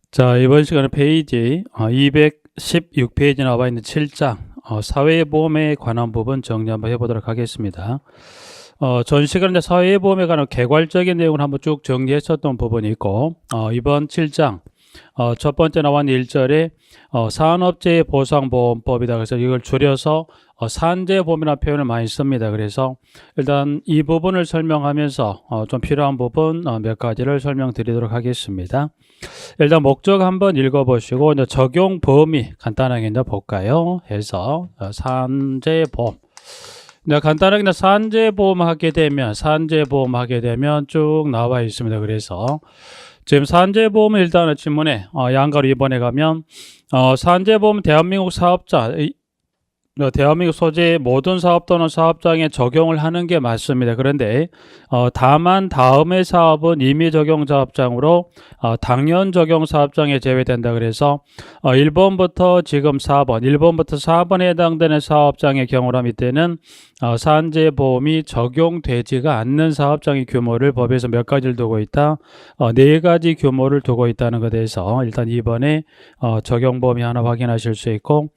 자, 이번 시간에 페이지 216페이지 나와 있는 7장 사회보험에 관한 부분 정리 한번 해보도록 하겠습니다. 전 시간에 사회보험에 관한 개괄적인 내용을 한번 쭉 정리했었던 부분이 있고, 이번 7장 첫 번째 나와 있는 1절에 산업재해 보상보험법이다. 그래서 이걸 줄여서 산재보험이라는 표현을 많이 씁니다. 그래서 일단 이 부분을 설명하면서 좀 필요한 부분 몇 가지를 설명드리도록 하겠습니다. 일단 목적 한번 읽어보시고 이제 적용 범위 간단하게 이제 볼까요? 해서 산재보험. 이제 간단하게 산재보험 하게 되면 쭉 나와 있습니다. 그래서 지금 산재보험은 일단은 질문에 양가로 이번에 가면 산재보험 대한민국 사업자 대한민국 소재의 모든 사업 또는 사업장에 적용을 하는 게 맞습니다. 그런데 다만 다음의 사업은 임의 적용 사업장으로 당연 적용 사업장에 제외된다. 그래서 1번부터 지금 4번, 1번부터 4번에 해당되는 사업장의 경우라면 이때는 산재보험이 적용되지가 않는 사업장의 규모를 법에서 몇 가지를 두고 있다? 4가지 규모를 두고 있다는 것에 대해서 일단 이번에 적용 범위 하나 확인하실 수 있고,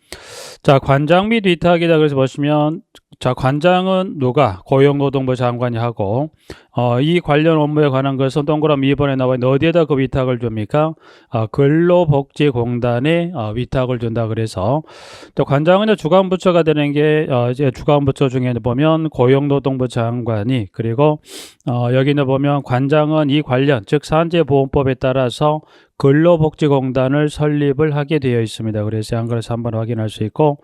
자, 관장 및 위탁이다. 그래서 보시면, 자, 관장은 누가? 고용노동부 장관이 하고, 이 관련 업무에 관한 것은 동그라미 2번에 나와 있는 어디에다 그 위탁을 줍니까? 근로복지공단에 위탁을 준다. 그래서 또 관장은 주관부처가 되는 게 이제 주관부처 중에 보면 고용노동부 장관이, 그리고 여기 보면 관장은 이 관련 즉 산재보험법에 따라서 근로복지공단을 설립을 하게 되어 있습니다. 그래서 한글에서 한번 확인할 수 있고,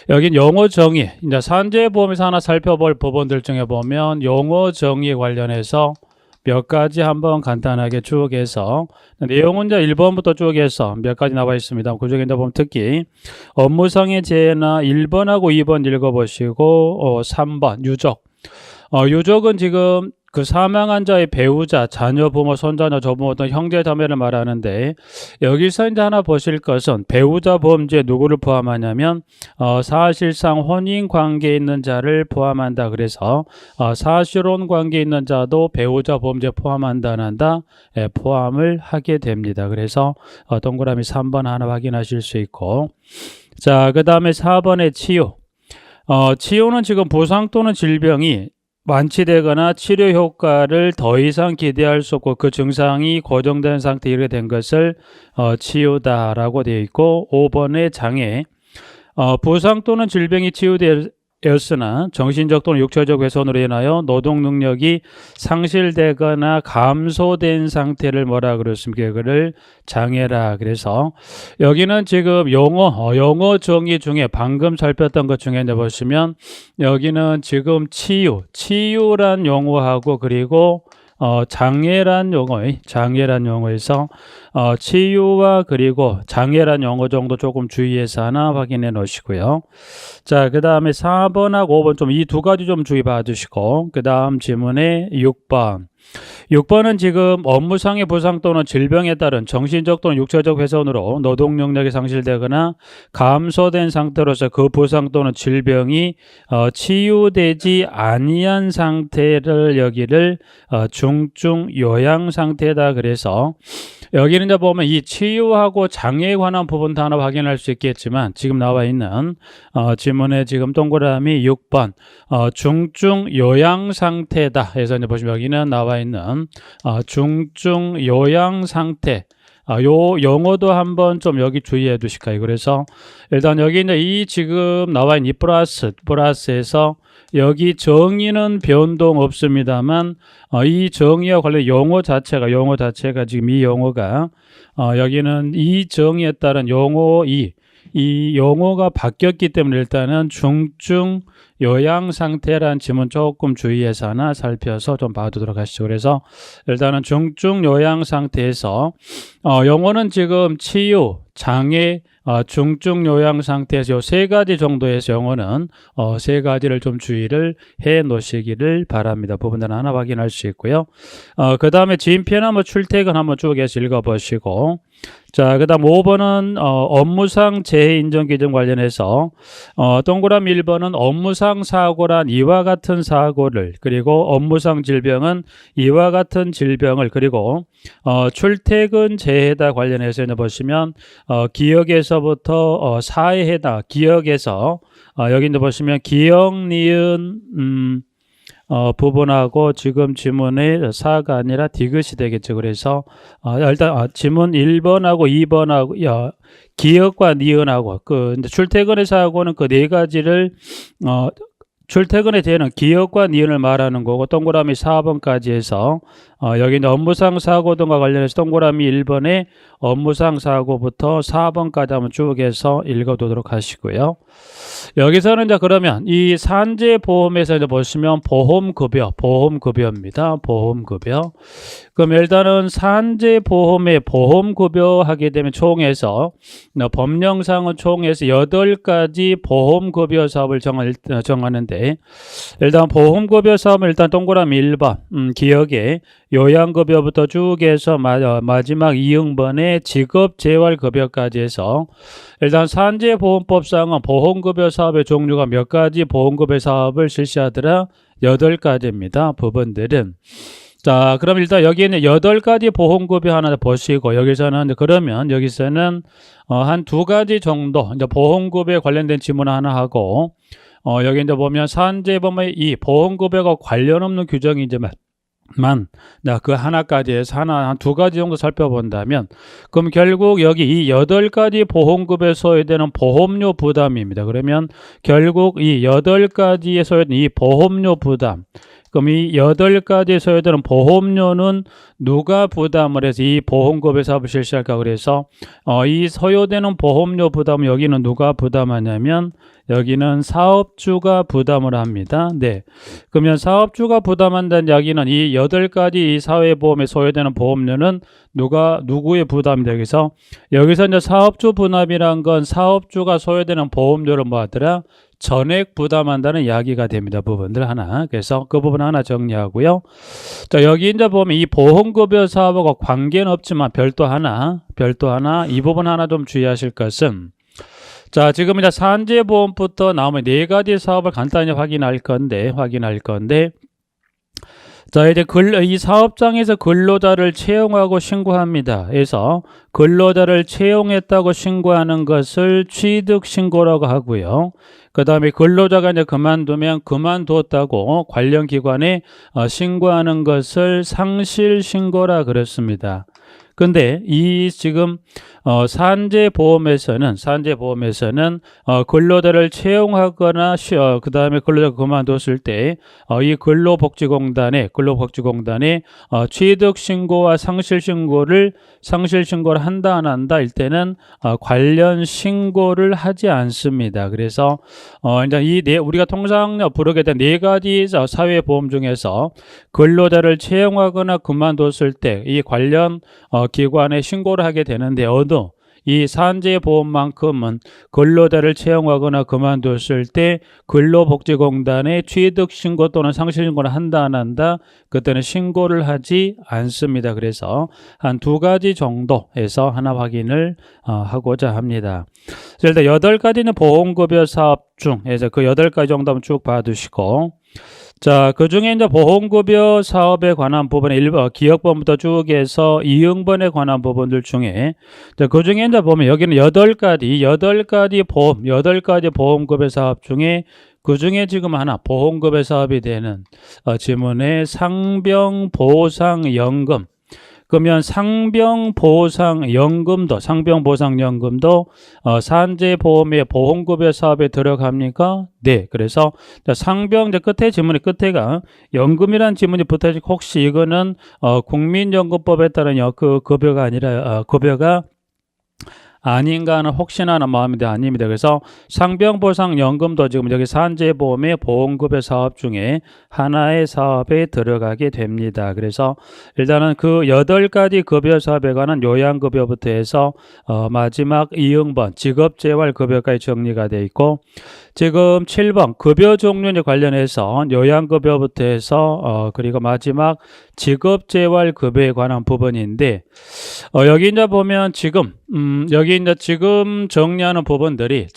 여긴 용어 정의, 이제 산재보험에서 하나 살펴볼 부분들 중에 보면 용어 정의에 관련해서 몇 가지 한번 간단하게 쭉 해서, 내용은 이제 1번부터 쭉 해서 몇 가지 나와 있습니다. 그 중에 이제 보면 특히 업무상의 재해나 1번하고 2번 읽어보시고 3번 유족. 유족은 지금 그 사망한 자의 배우자, 자녀, 부모, 손자녀, 조부모 등 형제, 자매를 말하는데, 여기서 이제 하나 보실 것은 배우자 보험주에 누구를 포함하냐면 사실상 혼인 관계에 있는 자를 포함한다. 그래서 사실혼 관계에 있는 자도 배우자 보험주에 포함한다, 안 한다? 예, 포함을 하게 됩니다. 그래서 동그라미 3번 하나 확인하실 수 있고, 자, 그 다음에 4번의 치유. 치유는 지금 부상 또는 질병이 완치되거나 치료 효과를 더 이상 기대할 수 없고 그 증상이 고정된 상태에 이르게 된 것을 치유다라고 되어 있고, 5번의 장애. 부상 또는 질병이 치유되었으나 정신적 또는 육체적 훼손으로 인하여 노동 능력이 상실되거나 감소된 상태를 뭐라 그랬습니까? 그를 장애라. 그래서 여기는 지금 용어 정의 중에 방금 살폈던 것 중에 이제 보시면 여기는 지금 치유란 용어하고, 그리고 장애란 용어에서 치유와 그리고 장애란 용어 정도 조금 주의해서 하나 확인해 놓으시고요. 자, 그 다음에 4번하고 5번 이 두 가지 좀 주의 봐주시고, 그 다음 질문에 6번은 지금 업무상의 부상 또는 질병에 따른 정신적 또는 육체적 훼손으로 노동 능력이 상실되거나 감소된 상태로서 그 부상 또는 질병이 치유되지 아니한 상태를 여기를 중증 요양 상태다. 그래서 여기는 이제 보면 이 치유하고 장애에 관한 부분도 하나 확인할 수 있겠지만, 지금 나와 있는 질문에 지금 동그라미 6번 중증 요양 상태다 해서 이제 보시면 여기는 나와 있는 중증 요양 상태, 요 용어도 한번 좀 여기 주의해 두실까요? 그래서 일단 여기 이제 이 지금 나와 있는 이 플러스에서 여기 정의는 변동 없습니다만 이 정의와 관련 용어 자체가 지금 이 용어가 여기는 이 정의에 따른 이 용어가 바뀌었기 때문에 일단은 중증 요양 상태라는 질문 조금 주의해서 하나 살펴서 좀 봐두도록 하시죠. 그래서 일단은 중증 요양 상태에서 용어는 지금 치유, 장애, 중증 요양 상태에서 요 세 가지 정도에서 용어는 세 가지를 좀 주의를 해 놓으시기를 바랍니다. 부분들은 하나 확인할 수 있고요. 그 다음에 지인편 한번 출퇴근 한번 쭉 해서 읽어보시고, 자, 그다음 5번은 업무상 재해 인정 기준 관련해서 동그라미 1번은 업무상 사고란 이와 같은 사고를, 그리고 업무상 질병은 이와 같은 질병을, 그리고 출퇴근 재해다 관련해서 보시면 기억에서부터 사에 해당, 기억에서 여기 보시면 기억, 니은 부분하고 지금 지문의 사가 아니라 디귿이 되겠죠. 그래서 일단 지문 1번하고 2번하고 기억과 니은하고 이제 출퇴근의 사고는 그 네 가지를 출퇴근에 대한 기억과 니은을 말하는 거고, 동그라미 4번까지 해서 여기 업무상 사고 등과 관련해서 동그라미 1번에 업무상 사고부터 4번까지 한번 쭉 해서 읽어두도록 하시고요. 여기서는 이제 그러면 이 산재보험에서 이제 보시면 보험급여입니다. 보험급여. 그럼 일단은 산재보험의 보험급여 하게 되면 총해서 법령상은 총해서 8가지 보험급여 사업을 정하는데, 일단 보험급여 사업은 일단 동그라미 1번 기억에 요양급여부터 쭉 해서 마지막 2응번에 직업재활급여까지 해서, 일단 산재보험법상은 보험급여 사업의 종류가 몇 가지 보험급여 사업을 실시하더라? 8가지입니다. 부분들은. 자, 그럼 일단 여기에는 8가지 보험급여 하나 보시고, 여기서는 그러면 여기서는 한 2가지 정도 이제 보험급여에 관련된 질문 하나 하고, 여기 이제 보면 산재보험의 이 보험급여가 관련 없는 규정이지만 그 하나까지 해서 한 2가지 정도 살펴본다면, 그럼 결국 여기 이 8가지 보험급여에 소요되는 보험료 부담입니다. 그러면 결국 이 8가지에 소요되는 이 보험료 부담, 그럼 이 8가지에 소요되는 보험료는 누가 부담을 해서 이 보험급여 사업을 실시할까? 그래서 이 소요되는 보험료 부담은 여기는 누가 부담하냐면 여기는 사업주가 부담을 합니다. 네. 그러면 사업주가 부담한다는 이야기는 이 8가지 이 사회보험에 소요되는 보험료는 누구의 부담이 여기서 이제 사업주 부담이란 건 사업주가 소요되는 보험료를 뭐 하더라? 전액 부담한다는 이야기가 됩니다. 부분들 하나. 그래서 그 부분 하나 정리하고요. 자, 여기 이제 보면 이 보험급여 사업하고 관계는 없지만 별도 하나 이 부분 하나 좀 주의하실 것은, 자, 지금 이제 산재보험부터 나오면 4가지 사업을 간단히 확인할 건데, 자, 이제 이 사업장에서 근로자를 채용하고 신고합니다. 그래서 근로자를 채용했다고 신고하는 것을 취득신고라고 하고요. 그 다음에 근로자가 이제 그만두면 그만두었다고 관련 기관에 신고하는 것을 상실신고라 그랬습니다. 근데 이 지금 산재보험에서는 근로자를 채용하거나 그 다음에 근로자가 그만뒀을 때 이 근로복지공단에 취득신고와 상실신고를 한다 안 한다 일 때는 관련 신고를 하지 않습니다. 그래서 이제 우리가 통상 부르게 된 4가지 사회보험 중에서 근로자를 채용하거나 그만뒀을 때 이 관련 기관에 신고를 하게 되는데, 이 산재보험만큼은 근로자를 채용하거나 그만뒀을 때 근로복지공단에 취득신고 또는 상실신고를 한다 안 한다? 그때는 신고를 하지 않습니다. 그래서 한 2가지 정도 해서 하나 확인을 하고자 합니다. 일단 8가지는 보험급여 사업 중에서 그 8가지 정도 한번 쭉 봐두시고, 자, 그 중에 이제 보험급여 사업에 관한 부분에 기억번부터 쭉 해서 2응번에 관한 부분들 중에, 그 중에 이제 보면 여기는 8가지 보험급여 사업 중에 그 중에 지금 하나 보험급여 사업이 되는 지문에 상병보상연금. 그러면 상병보상연금도 산재보험의 보험급여 사업에 들어갑니까? 네. 그래서 상병 끝에 지문의 끝에가 연금이라는 지문이 붙어있고, 혹시 이거는 국민연금법에 따른 그 급여가 아닌가 하는 혹시나 하는 마음인데 아닙니다. 그래서 상병보상연금도 지금 여기 산재보험의 보험급여 사업 중에 하나의 사업에 들어가게 됩니다. 그래서 일단은 그 8가지 급여 사업에 관한 요양급여부터 해서 마지막 이응번 직업재활급여까지 정리가 되어 있고, 지금 7번 급여 종류에 관련해서 요양급여부터 해서 그리고 마지막 직업재활급여에 관한 부분인데, 여기 이제 보면 지금 여기 이제 지금 정리하는 부분들이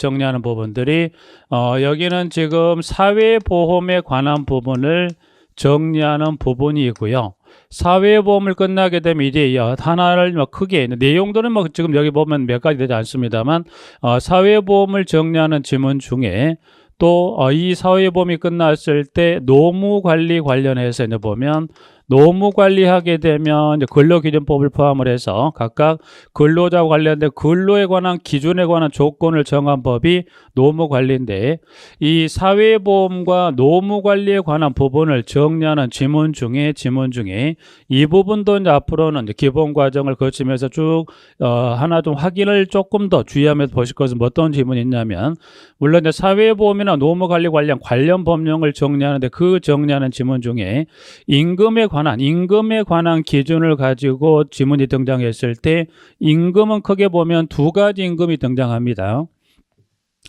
여기는 지금 사회보험에 관한 부분을 정리하는 부분이고요. 사회보험을 끝나게 되면 이제 하나를 크게 내용들은 지금 여기 보면 몇 가지 되지 않습니다만, 사회보험을 정리하는 지문 중에 또 이 사회보험이 끝났을 때 노무관리 관련해서 이제 보면, 노무관리하게 되면 이제 근로기준법을 포함을 해서 각각 근로자와 관련된 근로에 관한 기준에 관한 조건을 정한 법이 노무관리인데, 이 사회보험과 노무관리에 관한 부분을 정리하는 지문 중에 이 부분도 이제 앞으로는 이제 기본 과정을 거치면서 쭉 하나 좀 확인을 조금 더 주의하면서 보실 것은 어떤 지문이 있냐면, 물론 이제 사회보험이나 노무관리 관련 법령을 정리하는데 그 정리하는 지문 중에 임금에 관한 기준을 가지고 지문이 등장했을 때, 임금은 크게 보면 2가지 임금이 등장합니다.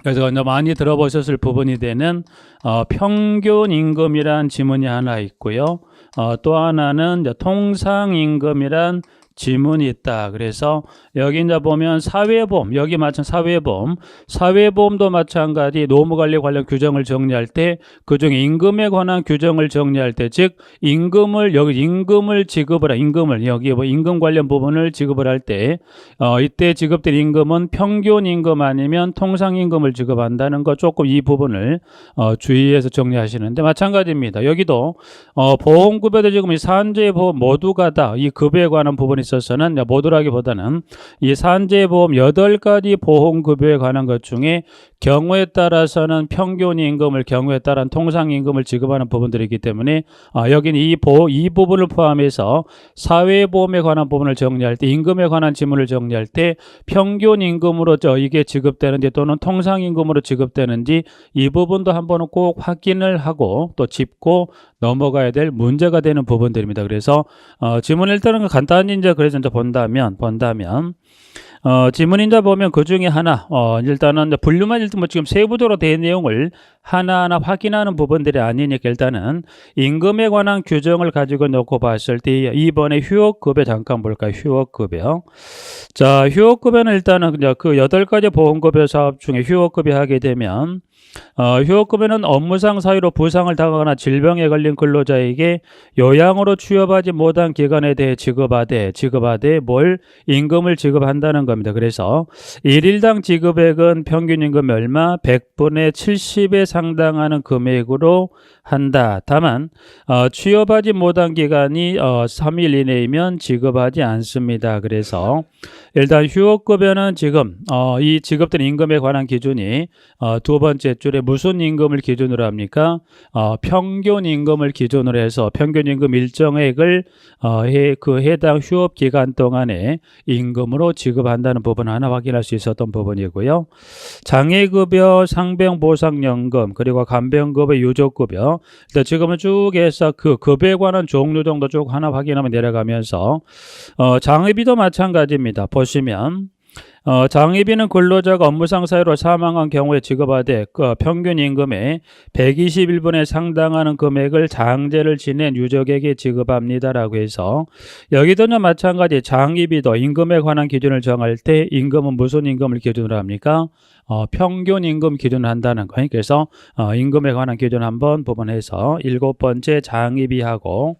그래서 이제 많이 들어보셨을 부분이 되는 평균 임금이란 지문이 하나 있고요. 또 하나는 이제 통상 임금이란 지문이 있다. 그래서 여기 이제 보면 사회보험, 여기 마찬 사회보험도 마찬가지 노무관리 관련 규정을 정리할 때 그중에 임금에 관한 규정을 정리할 때, 즉 여기 임금을 지급을 여기 임금 관련 부분을 지급을 할 때 이때 지급될 임금은 평균 임금 아니면 통상 임금을 지급한다는 거, 조금 이 부분을 주의해서 정리하시는데, 마찬가지입니다. 여기도 보험급여도 지금 이 산재보험 모두가 다 이 급여에 관한 부분이 있어서는, 모두라기보다는 이 산재보험 8가지 보험급여에 관한 것 중에 경우에 따라서는 평균 임금을, 경우에 따른 통상 임금을 지급하는 부분들이기 때문에 여기는 이 부분을 포함해서 사회보험에 관한 부분을 정리할 때, 임금에 관한 지문을 정리할 때 평균 임금으로 이게 지급되는지 또는 통상 임금으로 지급되는지 이 부분도 한번은 꼭 확인을 하고 또 짚고 넘어가야 될 문제가 되는 부분들입니다. 그래서 지문을 일단은 간단히 이제 그래서 이제 본다면 지문이 이제 보면 그 중에 하나 일단은 이제 분류만 일단 지금 세부적으로 된 내용을 하나하나 확인하는 부분들이 아니니까 일단은 임금에 관한 규정을 가지고 놓고 봤을 때 이번에 휴업급여 잠깐 볼까요? 휴업급여. 자, 휴업급여는 일단은 그냥 그 8가지 보험급여 사업 중에 휴업급여 하게 되면 휴업급여는 업무상 사유로 부상을 당하거나 질병에 걸린 근로자에게 요양으로 취업하지 못한 기간에 대해 지급하되 뭘 임금을 지급한다는 겁니다. 그래서 1일당 지급액은 평균 임금 얼마 100분의 70에 상당하는 금액으로 한다. 다만 취업하지 못한 기간이 3일 이내이면 지급하지 않습니다. 그래서 일단 휴업급여는 지금 이 지급된 임금에 관한 기준이 두 번째 줄에 무슨 임금을 기준으로 합니까? 평균 임금을 기준으로 해서 평균 임금 일정액을 그 해당 휴업 기간 동안에 임금으로 지급한다는 부분 하나 확인할 수 있었던 부분이고요. 장애급여, 상병보상연금, 그리고 간병급여, 유족급여, 지금은 쭉 해서 그 급여에 관한 종류 정도 쭉 하나 확인하면 내려가면서 장애비도 마찬가지입니다. 보시면 장애비는 근로자가 업무상 사유로 사망한 경우에 지급하되 그 평균 임금의 121분에 상당하는 금액을 장제를 지낸 유족에게 지급합니다라고 해서, 여기도 마찬가지 장애비도 임금에 관한 기준을 정할 때 임금은 무슨 임금을 기준으로 합니까? 평균 임금 기준을 한다는 거예요. 그래서 임금에 관한 기준 한번 부분해서 7번째 장애비하고,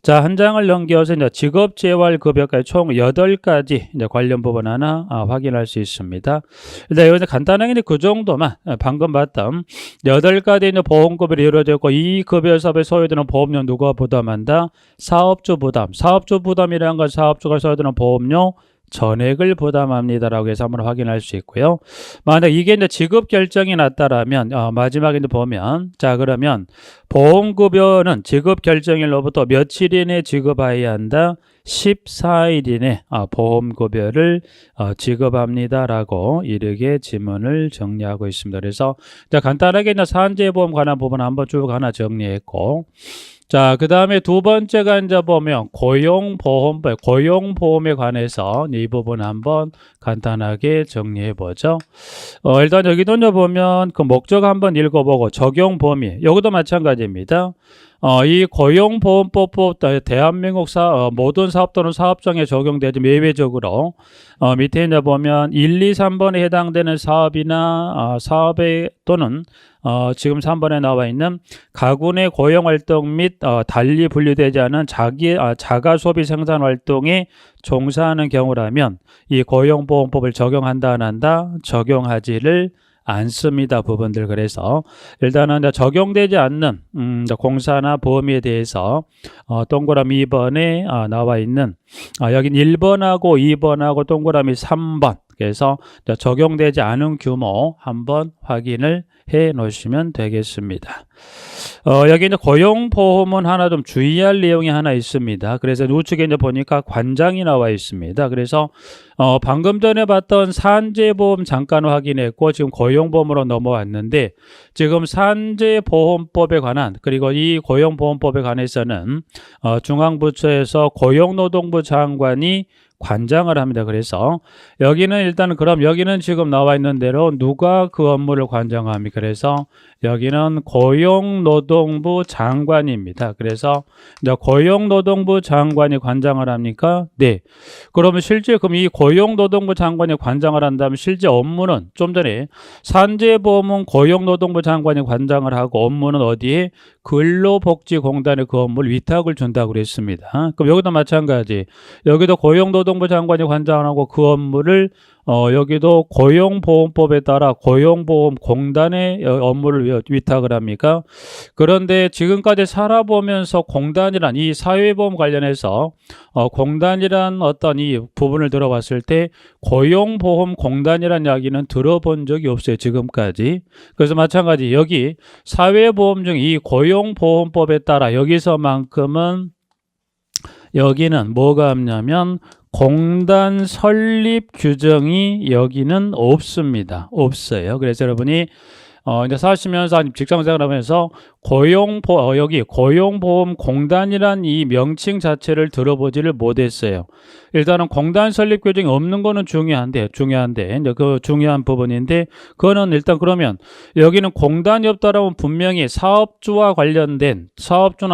자, 한 장을 넘겨서 이제 직업재활급여까지 총 8가지 이제 관련 부분 하나 확인할 수 있습니다. 일단 여기서 간단하게 그 정도만, 방금 봤던 8가지 이제 보험급여로 이루어져 있고, 이 급여 사업에 소요되는 보험료 누가 부담한다? 사업주 부담. 사업주 부담이라는 건 사업주가 소요되는 보험료 전액을 부담합니다라고 해서 한번 확인할 수 있고요. 만약 이게 이제 지급 결정이 났다라면 마지막에 이제 보면, 자, 그러면 보험급여는 지급 결정일로부터 며칠 이내에 지급해야 한다? 14일 이내 보험급여를 지급합니다라고 이렇게 지문을 정리하고 있습니다. 그래서 간단하게 산재보험 관한 부분 한번 쭉 하나 정리했고, 자, 그 다음에 두 번째가 이제 보면 고용보험에 관해서 이 부분 한번 간단하게 정리해 보죠. 일단 여기도 이제 보면 그 목적 한번 읽어보고 적용 범위, 여기도 마찬가지입니다. 이 고용보험법 대한민국 모든 사업 또는 사업장에 적용되지 예외적으로 밑에 이제 보면 1, 2, 3번에 해당되는 사업이나 사업에 또는 지금 3번에 나와 있는 가군의 고용활동 및 달리 분류되지 않은 자가소비 생산활동에 종사하는 경우라면 이 고용보험법을 적용한다 안 한다? 적용하지를 않습니다. 부분들. 그래서 일단은 적용되지 않는 공사나 보험에 대해서 동그라미 2번에 나와 있는 여긴 1번하고 2번하고 동그라미 3번, 그래서 적용되지 않은 규모 한번 확인을 해 놓으시면 되겠습니다. 여기 이제 고용보험은 하나 좀 주의할 내용이 하나 있습니다. 그래서 우측에 이제 보니까 관장이 나와 있습니다. 그래서 방금 전에 봤던 산재보험 잠깐 확인했고 지금 고용보험으로 넘어왔는데, 지금 산재보험법에 관한 그리고 이 고용보험법에 관해서는 중앙부처에서 고용노동부 장관이 관장을 합니다. 그래서 여기는 일단 그럼 여기는 지금 나와 있는 대로 누가 그 업무를 관장합니까? 그래서 여기는 고용노동부 장관입니다. 그래서 이제 고용노동부 장관이 관장을 합니까? 네. 그러면 실제 그럼 이 고용노동부 장관이 관장을 한다면 실제 업무는 좀 전에 산재보험은 고용노동부 장관이 관장을 하고 업무는 어디에? 근로복지공단에 그 업무를 위탁을 준다고 그랬습니다. 그럼 여기도 마찬가지. 여기도 고용노동부 장관이 관장을 하고 그 업무를 여기도 고용보험법에 따라 고용보험공단에 업무를 위탁을 합니까? 그런데 지금까지 살아보면서 공단이란 이 사회보험 관련해서 공단이란 어떤 이 부분을 들어봤을 때 고용보험공단이란 이야기는 들어본 적이 없어요. 지금까지. 그래서 마찬가지 여기 사회보험 중 이 고용보험법에 따라 여기서만큼은 여기는 뭐가 없냐면 공단 설립 규정이 여기는 없습니다. 없어요. 그래서 여러분이 이제 사시면서 직장생활 하면서 여기 고용보험공단이란 이 명칭 자체를 들어보지를 못했어요. 일단은 공단 설립 규정이 없는 거는 중요한데 이제 그 중요한 부분인데, 그거는 일단 그러면 여기는 공단이 없다라면 분명히 사업주나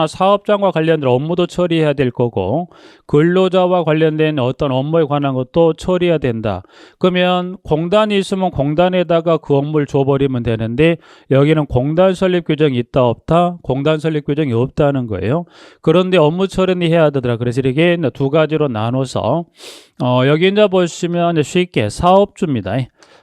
사업장과 관련된 업무도 처리해야 될 거고 근로자와 관련된 어떤 업무에 관한 것도 처리해야 된다. 그러면 공단이 있으면 공단에다가 그 업무를 줘버리면 되는데 여기는 공단 설립 규정이 있다 없다? 공단 설립 규정이 없다는 거예요. 그런데 업무 처리는 해야 되더라. 그래서 이렇게 두 가지로 나눠서 여기 이제 보시면 쉽게 사업주입니다.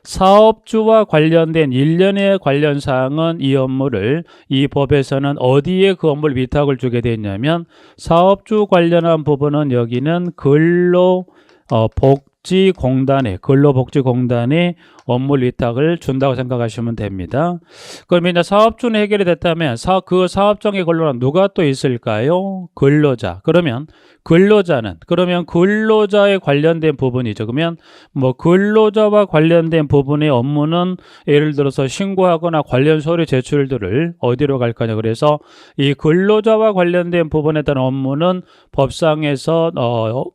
사업주와 관련된 일련의 관련 사항은 이 업무를 이 법에서는 어디에 그 업무를 위탁을 주게 되냐면 사업주 관련한 부분은 여기는 근로복지공단에 업무 위탁을 준다고 생각하시면 됩니다. 그러면 이제 사업주는 해결이 됐다면 그 사업장의 근로는 누가 또 있을까요? 근로자. 그러면 근로자에 관련된 부분이죠. 그러면 뭐 근로자와 관련된 부분의 업무는 예를 들어서 신고하거나 관련 서류 제출들을 어디로 갈 거냐. 그래서 이 근로자와 관련된 부분에 따른 업무는 법상에서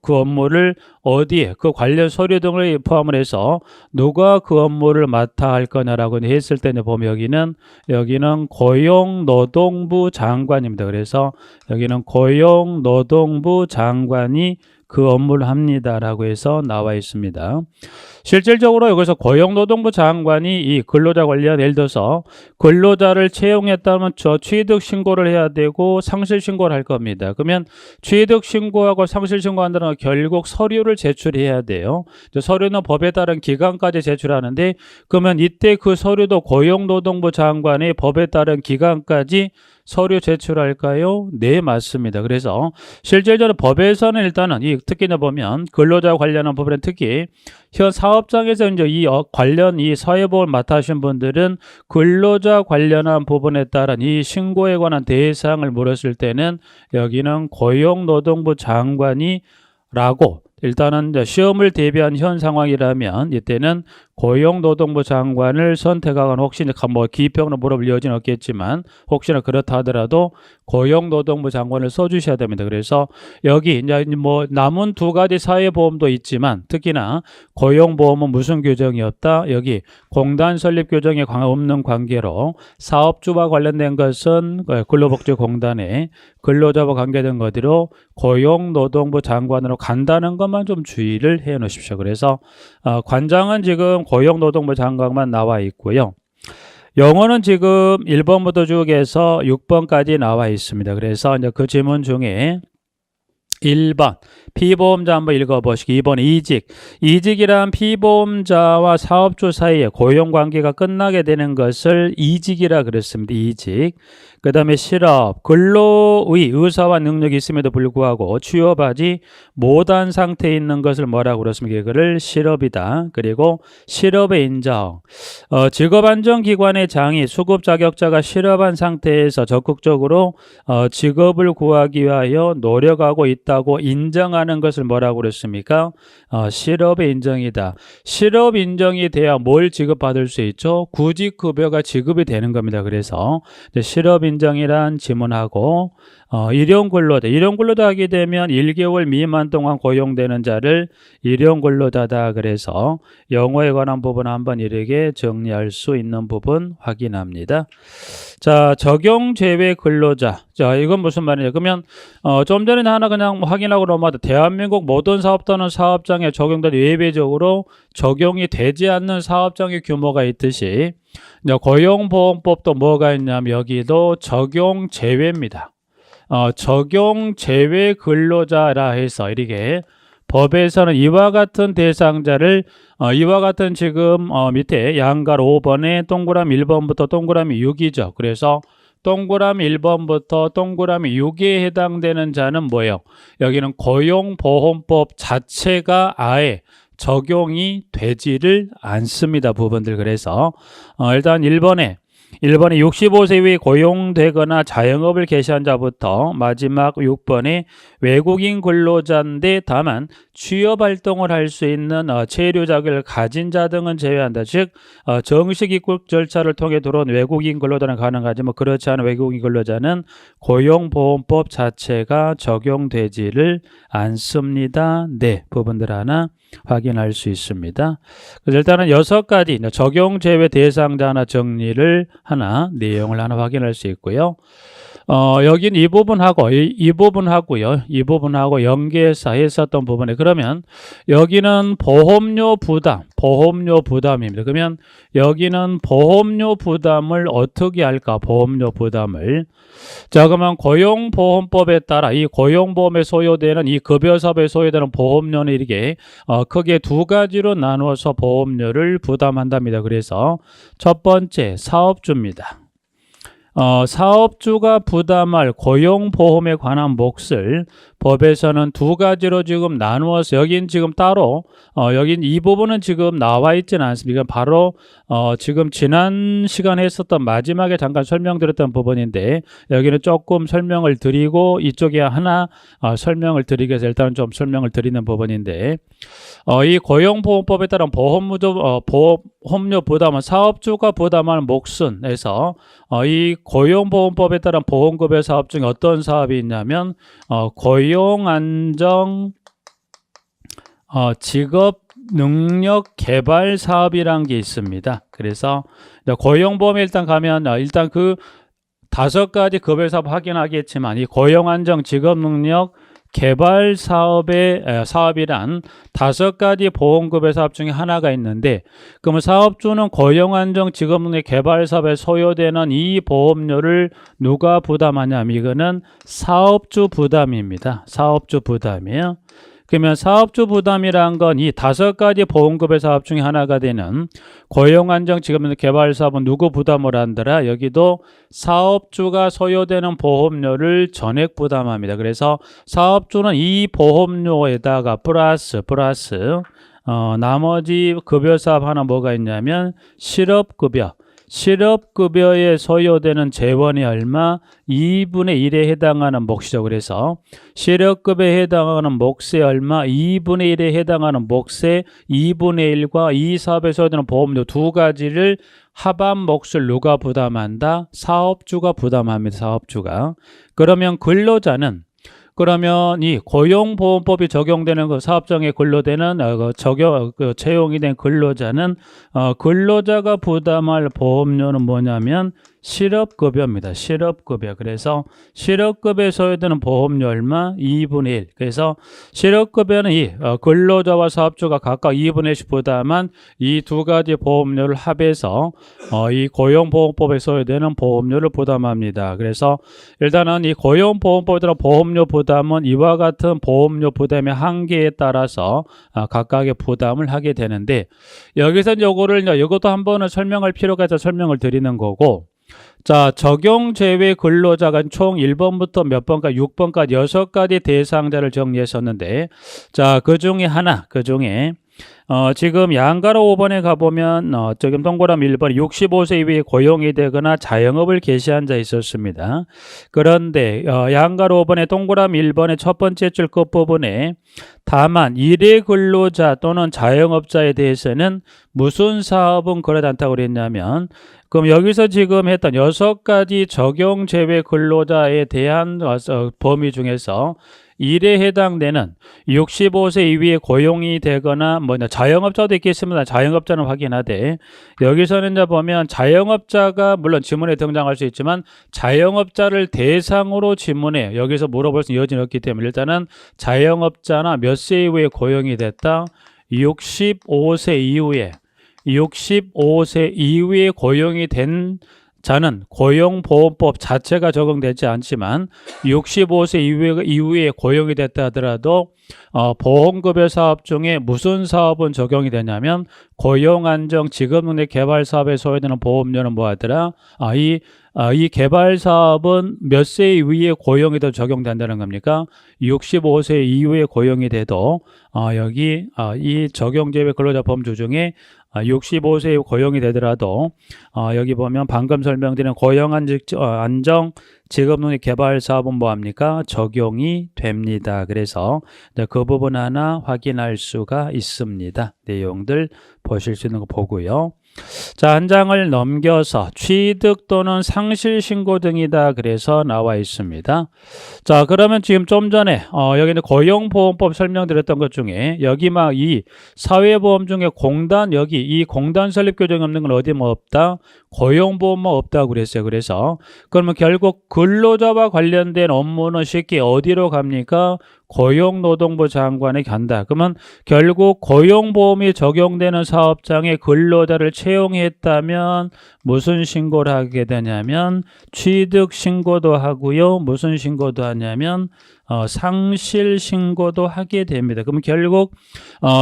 그 업무를 어디에 그 관련 서류 등을 포함을 해서 누가 그 업무를 맡아 할 거냐라고 했을 때 보면 여기는 고용노동부 장관입니다. 그래서 여기는 고용노동부 장관이 그 업무를 합니다라고 해서 나와 있습니다. 실질적으로 여기서 고용노동부 장관이 이 근로자 관련, 예를 들어서 근로자를 채용했다면 취득 신고를 해야 되고 상실 신고를 할 겁니다. 그러면 취득 신고하고 상실 신고한다는 건 결국 서류를 제출해야 돼요. 서류는 법에 따른 기간까지 제출하는데, 그러면 이때 그 서류도 고용노동부 장관의 법에 따른 기간까지 서류 제출할까요? 네, 맞습니다. 그래서 실질적으로 법에서는 일단은 특히 보면 근로자와 관련한 부분에 특히 현 사업장에서 이제 이 사회보험을 맡아 하신 분들은 근로자 관련한 부분에 따른 이 신고에 관한 대상을 물었을 때는 여기는 고용노동부 장관이 라고 일단은 이제 시험을 대비한 현 상황이라면 이때는 고용노동부 장관을 선택하거나 혹시 뭐 기평으로 물어볼 여지는 없겠지만 혹시나 그렇다 하더라도 고용노동부 장관을 써주셔야 됩니다. 그래서 여기 이제 뭐 남은 두 가지 사회보험도 있지만 특히나 고용보험은 무슨 규정이 없다? 여기 공단 설립 규정이 없는 관계로 사업주와 관련된 것은 근로복지공단에 근로자와 관계된 것으로 고용노동부 장관으로 간다는 것만 좀 주의를 해 놓으십시오. 그래서 관장은 지금 고용노동부 장관만 나와 있고요. 영어는 지금 1번부터 쭉 해서 6번까지 나와 있습니다. 그래서 이제 그 지문 중에 1번 피보험자 한번 읽어보시고 2번 이직. 이직이란 피보험자와 사업주 사이에 고용관계가 끝나게 되는 것을 이직이라 그랬습니다. 이직. 그 다음에 실업. 근로의 의사와 능력이 있음에도 불구하고 취업하지 못한 상태에 있는 것을 뭐라고 그랬습니까? 그를 실업이다. 그리고 실업의 인정. 직업안정기관의 장이 수급 자격자가 실업한 상태에서 적극적으로 직업을 구하기 위하여 노력하고 있다고 인정하는 것을 뭐라고 그랬습니까? 실업의 인정이다. 실업 인정이 돼야 뭘 지급받을 수 있죠? 구직급여가 지급이 되는 겁니다. 그래서 실업 인정이란 지문하고 일용근로자. 일용근로자 하게 되면 1개월 미만 동안 고용되는 자를 일용근로자다. 그래서 영어에 관한 부분 한번 이렇게 정리할 수 있는 부분 확인합니다. 자, 적용 제외 근로자. 자, 이건 무슨 말이냐? 그러면 좀 전에 하나 그냥 확인하고 넘어가도 대한민국 모든 사업 또는 사업장에 적용된 예외적으로 적용이 되지 않는 사업장의 규모가 있듯이 고용보험법도 뭐가 있냐면 여기도 적용 제외입니다. 적용 제외 근로자라 해서 이렇게 법에서는 이와 같은 대상자를 이와 같은 지금 밑에 양가로 5번에 동그라미 1번부터 동그라미 6이죠. 그래서 동그라미 1번부터 동그라미 6에 해당되는 자는 뭐예요? 여기는 고용보험법 자체가 아예 적용이 되지를 않습니다. 부분들. 그래서 일단 1번에 65세 이후에 고용되거나 자영업을 개시한 자부터 마지막 6번에 외국인 근로자인데 다만 취업활동을 할 수 있는 체류 자격을 가진 자 등은 제외한다. 즉 정식 입국 절차를 통해 들어온 외국인 근로자는 가능하지만 뭐 그렇지 않은 외국인 근로자는 고용보험법 자체가 적용되지를 않습니다. 네, 부분들 하나 확인할 수 있습니다. 그래서 일단은 6가지 적용 제외 대상자 하나 정리를 하나 내용을 하나 확인할 수 있고요. 여긴 이 부분하고 이 부분하고요. 이 부분하고 연계해서 했었던 부분에 그러면 여기는 보험료 부담입니다. 그러면 여기는 보험료 부담을 어떻게 할까? 보험료 부담을. 자, 그러면 고용보험법에 따라 이 고용보험에 소요되는 이 급여사업에 소요되는 보험료는 이렇게 크게 두 가지로 나누어서 보험료를 부담한답니다. 그래서 첫 번째 사업주입니다. 사업주가 부담할 고용보험에 관한 몫을 법에서는 두 가지로 지금 나누어서 여긴 지금 따로 여긴 이 부분은 지금 나와 있지는 않습니다. 바로 지금 지난 시간에 했었던 마지막에 잠깐 설명드렸던 부분인데 여기는 조금 설명을 드리고 이쪽에 하나 설명을 드리기 위해서 일단은 좀 설명을 드리는 부분인데 이 고용보험법에 따른 보험료 부담은 사업주가 부담할 몫은에서 이 고용보험법에 따른 보험급여 사업 중에 어떤 사업이 있냐면 고용안정 직업능력 개발 사업이라는 게 있습니다. 그래서 고용보험에 일단 가면 일단 그 5가지 급여 사업 확인하겠지만 이 고용안정 직업능력 개발 사업이란 5가지 보험급여 사업 중에 하나가 있는데 그러면 사업주는 고용안정 직업능력 개발 사업에 소요되는 이 보험료를 누가 부담하냐면 이거는 사업주 부담입니다. 사업주 부담이에요. 그러면 사업주 부담이란 건 이 5가지 보험급여 사업 중에 하나가 되는 고용안정 직업능력 개발 사업은 누구 부담을 한더라? 여기도 사업주가 소요되는 보험료를 전액 부담합니다. 그래서 사업주는 이 보험료에다가 플러스 나머지 급여 사업 하나 뭐가 있냐면 실업급여. 실업급여에 소요되는 재원이 얼마? 2분의 1에 해당하는 몫이죠. 그래서 실업급여에 해당하는 몫의 얼마? 2분의 1에 해당하는 몫의 2분의 1과 이 사업에 소요되는 보험료 두 가지를 합한 몫을 누가 부담한다? 사업주가 부담합니다. 사업주가. 그러면 근로자는 그러면 이 고용보험법이 적용되는 그 사업장에 근로되는 채용이 된 근로자는 근로자가 부담할 보험료는 뭐냐면 실업급여입니다. 실업급여. 그래서 실업급여에 소요되는 보험료 얼마? 2분의 1. 그래서 실업급여는 이 근로자와 사업주가 각각 2분의 1씩 부담한 이 두 가지 보험료를 합해서 이 고용보험법에 소요되는 보험료를 부담합니다. 그래서 일단은 이 고용보험법에 따른 보험료 부담은 이와 같은 보험료 부담의 한계에 따라서 각각의 부담을 하게 되는데 여기서 이것도 한번은 설명할 필요가 있어서 설명을 드리는 거고 자, 적용 제외 근로자가 총 1번부터 몇 번까지 6번까지 6가지 대상자를 정리했었는데 자, 그 중에 지금 양가로 5번에 가보면 지금 동그라미 1번 65세 이후에 고용이 되거나 자영업을 개시한 자 있었습니다. 그런데 양가로 5번에 동그라미 1번의 첫 번째 줄 끝부분에 다만 일회 근로자 또는 자영업자에 대해서는 무슨 사업은 그러지 않다고 그랬냐면 그럼 여기서 지금 했던 6가지 적용 제외 근로자에 대한 범위 중에서 일에 해당되는 65세 이후에 고용이 되거나 자영업자도 있겠습니다. 자영업자는 확인하되 여기서는 이제 보면 자영업자가 물론 지문에 등장할 수 있지만 자영업자를 대상으로 지문에 여기서 물어볼 수 있는 여지는 없기 때문에 일단은 자영업자나 몇 세 이후에 고용이 됐다. 65세 이후에 고용이 된 자는 고용보험법 자체가 적용되지 않지만 65세 이후에 고용이 됐다 하더라도 보험급여 사업 중에 무슨 사업은 적용이 되냐면 고용안정 직업능력 개발 사업에 소요되는 보험료는 뭐 하더라? 이 개발 사업은 몇 세 이후에 고용이 더 적용된다는 겁니까? 65세 이후에 고용이 돼도 여기 이 적용제외 근로자 범주 중에 65세 이후 고용이 되더라도 여기 보면 방금 설명드린 고용안정 직업능력 개발 사업은 뭐합니까? 적용이 됩니다. 그래서 그 부분 하나 확인할 수가 있습니다. 내용들 보실 수 있는 거 보고요. 자, 한 장을 넘겨서 취득 또는 상실 신고 등이다 그래서 나와 있습니다. 자, 그러면 지금 좀 전에 여기는 고용보험법 설명드렸던 것 중에 여기 막 이 사회보험 중에 공단 여기 이 공단 설립 규정이 없는 건 어디 뭐 없다? 고용보험만 없다고 그랬어요. 그래서 그러면 결국 근로자와 관련된 업무는 쉽게 어디로 갑니까? 고용노동부 장관에 간다. 그러면 결국 고용보험이 적용되는 사업장에 근로자를 채용했다면 무슨 신고를 하게 되냐면 취득 신고도 하고요. 무슨 신고도 하냐면 상실 신고도 하게 됩니다. 그럼 결국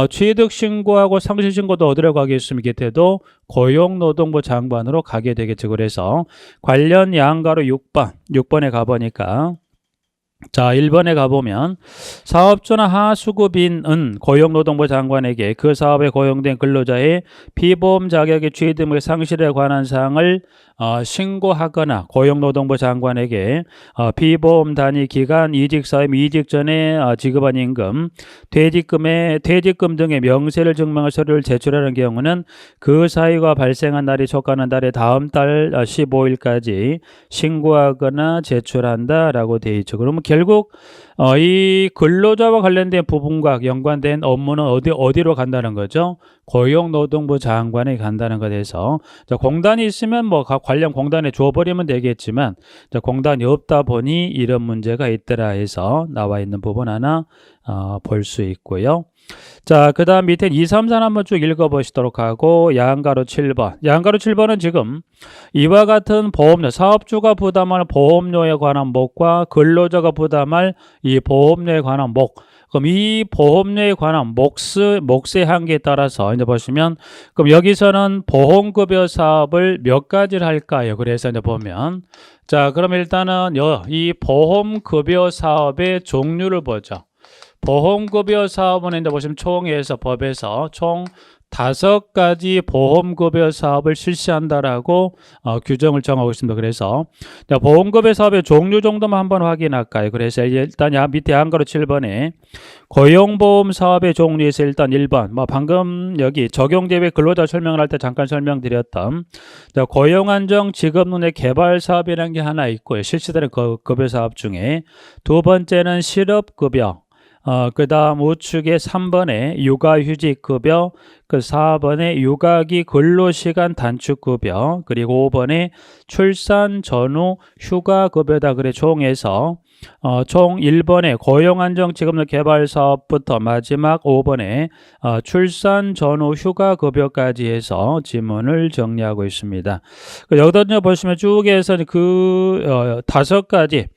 취득 신고하고 상실 신고도 어디로 가겠습니까? 밑에도 고용노동부 장관으로 가게 되겠죠. 그래서 관련 양가로 6번에 가보니까 자, 1번에 가보면 사업주나 하수급인은 고용노동부 장관에게 그 사업에 고용된 근로자의 피보험 자격의 취득 및 상실에 관한 사항을 신고하거나 고용노동부 장관에게 피보험 단위 기간, 이직사임, 이직 전에 지급한 임금, 퇴직금 등의 명세를 증명할 서류를 제출하는 경우는 그 사유가 발생한 날이 촉가는 달의 다음 달 15일까지 신고하거나 제출한다라고 되어 있죠. 그러면 결국 이 근로자와 관련된 부분과 연관된 업무는 어디로 간다는 거죠? 고용노동부 장관에 간다는 것에서 공단이 있으면 뭐 관련 공단에 줘버리면 되겠지만 공단이 없다 보니 이런 문제가 있더라 해서 나와 있는 부분 하나 볼 수 있고요. 자, 그 다음 밑에 2, 3, 4 한번 쭉 읽어보시도록 하고 양가로 7번. 양가로 7번은 지금 이와 같은 보험료, 사업주가 부담할 보험료에 관한 몫과 근로자가 부담할 이 보험료에 관한 몫. 그럼 이 보험료에 관한 몫의 한계에 따라서 이제 보시면 그럼 여기서는 보험급여 사업을 몇 가지를 할까요? 그래서 이제 보면 자, 그럼 일단은 이 보험급여 사업의 종류를 보죠. 보험급여 사업은 이제 보시면 총에서 법에서 총 5가지 보험급여 사업을 실시한다라고 규정을 정하고 있습니다. 그래서 보험급여 사업의 종류 정도만 한번 확인할까요? 그래서 일단 밑에 한가로 7번에 고용보험 사업의 종류에서 일단 1번 방금 여기 적용대회 근로자 설명을 할 때 잠깐 설명드렸던 고용안정 직업능력 개발 사업이라는 게 하나 있고요. 실시되는 급여 사업 중에 두 번째는 실업급여, 그 다음 우측에 3번에 육아휴직급여, 그 4번에 육아기 근로시간 단축급여, 그리고 5번에 출산 전후 휴가급여다. 그래 총해서 총 1번에 고용안정직업능력 개발사업부터 마지막 5번에 출산 전후 휴가급여까지 해서 지문을 정리하고 있습니다. 여기다 보시면 쭉 해서 그 5가지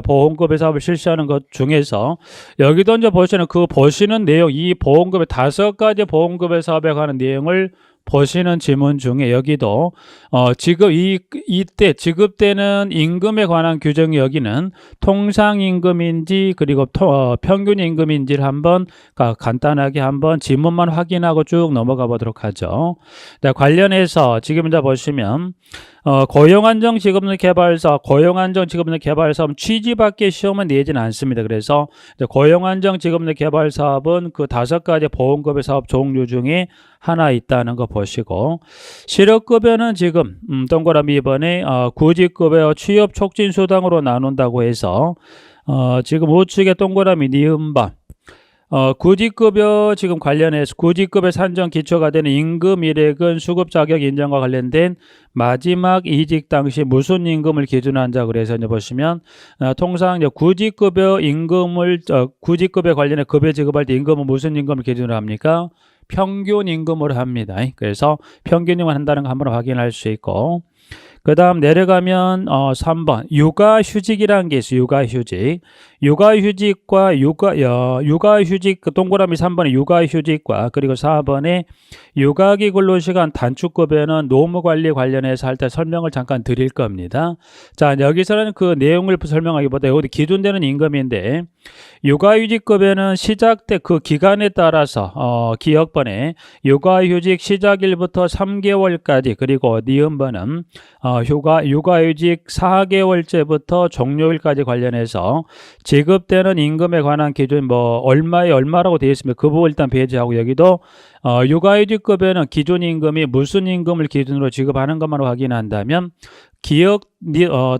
보험급여 사업을 실시하는 것 중에서 여기도 이제 보시는 내용, 이 보험급여 5가지 보험급여 사업에 관한 내용을 보시는 지문 중에 여기도 이때 지급되는 임금에 관한 규정이 여기는 통상임금인지 그리고 평균임금인지를 한번 간단하게 한번 지문만 확인하고 쭉 넘어가 보도록 하죠. 관련해서 지금 이제 보시면 고용안정직업능력 개발사업, 고용안정직업능력 개발사업 취지밖에 시험은 내지는 않습니다. 그래서 고용안정직업능력 개발사업은 그 5가지 보험급여 사업 종류 중에 하나 있다는 거 보시고, 실업급여는 지금 동그라미 2번에 구직급여 취업촉진수당으로 나눈다고 해서 지금 우측에 동그라미 니은번 구직급여 지금 관련해서 구직급여 산정 기초가 되는 임금일액은 수급 자격 인정과 관련된 마지막 이직 당시 무슨 임금을 기준으로 한다. 그래서 이제 보시면 통상 이제 구직급여 임금을 구직급여 관련해 급여 지급할 때 임금은 무슨 임금을 기준으로 합니까? 평균 임금으로 합니다. 그래서 평균 임금을 한다는 거 한번 확인할 수 있고, 그 다음 내려가면 3번 육아휴직이라는 게 있어요. 육아휴직과 육아휴직 그 동그라미 3번에 육아휴직과 그리고 4번에 육아기 근로시간 단축급여는 노무관리 관련해서 할 때 설명을 잠깐 드릴 겁니다. 자, 여기서는 그 내용을 설명하기보다 여기 기준되는 임금인데, 육아휴직급여는 시작 때 그 기간에 따라서 기억번에 육아휴직 시작일부터 3개월까지 그리고 니은번은 육아휴직 4개월째부터 종료일까지 관련해서 지급되는 임금에 관한 기준 얼마에 얼마라고 되어 있습니다. 그 부분 일단 배제하고, 여기도 육아휴직급여는 기준 임금이 무슨 임금을 기준으로 지급하는 것만 확인한다면 기억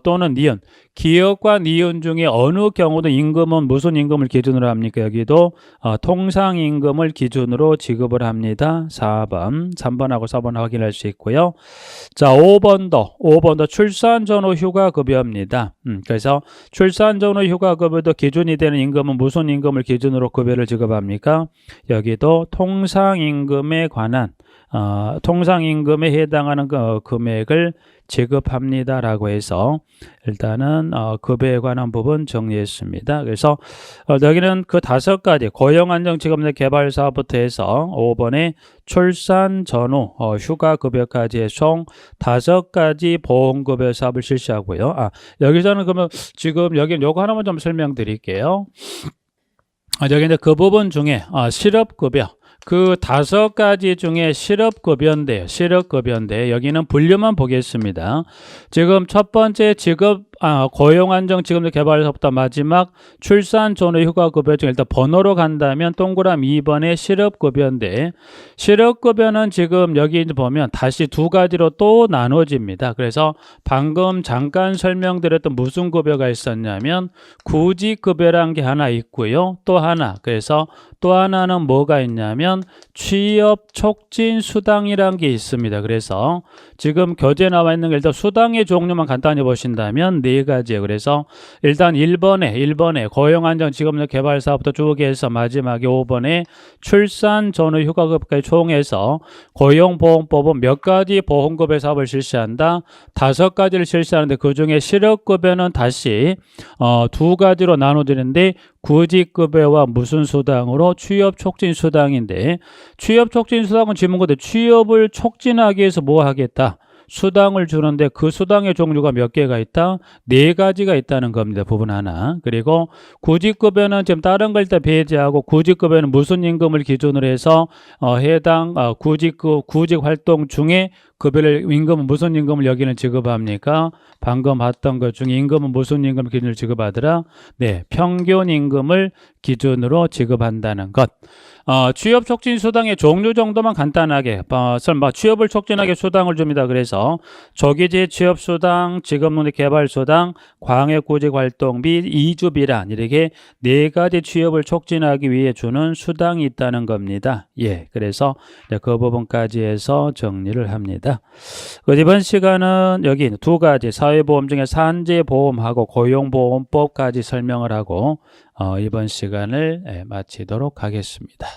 또는 니은, 기억과 니은 중에 어느 경우도 임금은 무슨 임금을 기준으로 합니까? 여기도 통상임금을 기준으로 지급을 합니다. 4번, 3번하고 4번 확인할 수 있고요. 자, 5번도 출산 전후 휴가급여입니다. 그래서 출산 전후 휴가급여도 기준이 되는 임금은 무슨 임금을 기준으로 급여를 지급합니까? 여기도 통상임금에 관한 통상임금에 해당하는 금액을 지급합니다라고 해서 일단은 급여에 관한 부분 정리했습니다. 그래서 여기는 그 5가지 고용안정직업능력 개발사업부터 해서 5번에 출산 전후 휴가급여까지 해서 총 5가지 보험급여 사업을 실시하고요. 여기서는 그러면 지금 여기 요거 하나만 좀 설명드릴게요. 여기 이제 그 부분 중에 실업급여, 그 5가지 중에 실업급여인데요. 여기는 분류만 보겠습니다. 지금 첫 번째 고용안정직업능력 개발사업부터 마지막 출산 전후 휴가급여 중에 일단 번호로 간다면 동그라미 2번에 실업급여인데, 실업급여는 지금 여기 보면 다시 2가지로 또 나눠집니다. 그래서 방금 잠깐 설명드렸던 무슨 급여가 있었냐면 구직급여라는 게 하나 있고요. 또 하나는 뭐가 있냐면 취업촉진수당이라는 게 있습니다. 그래서 지금 교재에 나와 있는 게 일단 수당의 종류만 간단히 보신다면 4가지예요. 그래서 일단 1번에 고용안정직업능력 개발사업부터 쭉 해서 마지막에 5번에 출산 전후 휴가급여까지 총해서 고용보험법은 몇 가지 보험급여 사업을 실시한다? 5가지를 실시하는데 그 중에 실업급여는 다시 2가지로 나눠지는데, 구직급여와 무슨 수당으로? 취업촉진수당인데, 취업촉진수당은 지문고대 취업을 촉진하기 위해서 뭐 하겠다? 수당을 주는데 그 수당의 종류가 몇 개가 있다? 4가지가 있다는 겁니다. 부분 하나. 그리고 구직급여는 지금 다른 걸 일단 배제하고 구직급여는 무슨 임금을 기준으로 해서 해당 구직 활동 중에 급여를 임금은 무슨 임금을 여기는 지급합니까? 방금 봤던 것 중에 임금은 무슨 임금 기준으로 지급하더라? 네, 평균 임금을 기준으로 지급한다는 것. 취업 촉진 수당의 종류 정도만 간단하게 취업을 촉진하게 수당을 줍니다. 그래서 조기제 취업 수당, 직업능력 개발 수당, 광역 구직 활동비, 이주비란 이렇게 4가지 취업을 촉진하기 위해 주는 수당이 있다는 겁니다. 예, 그래서 그 부분까지 해서 정리를 합니다. 이번 시간은 여기 2가지 사회보험 중에 산재보험하고 고용보험법까지 설명을 하고 이번 시간을 마치도록 하겠습니다.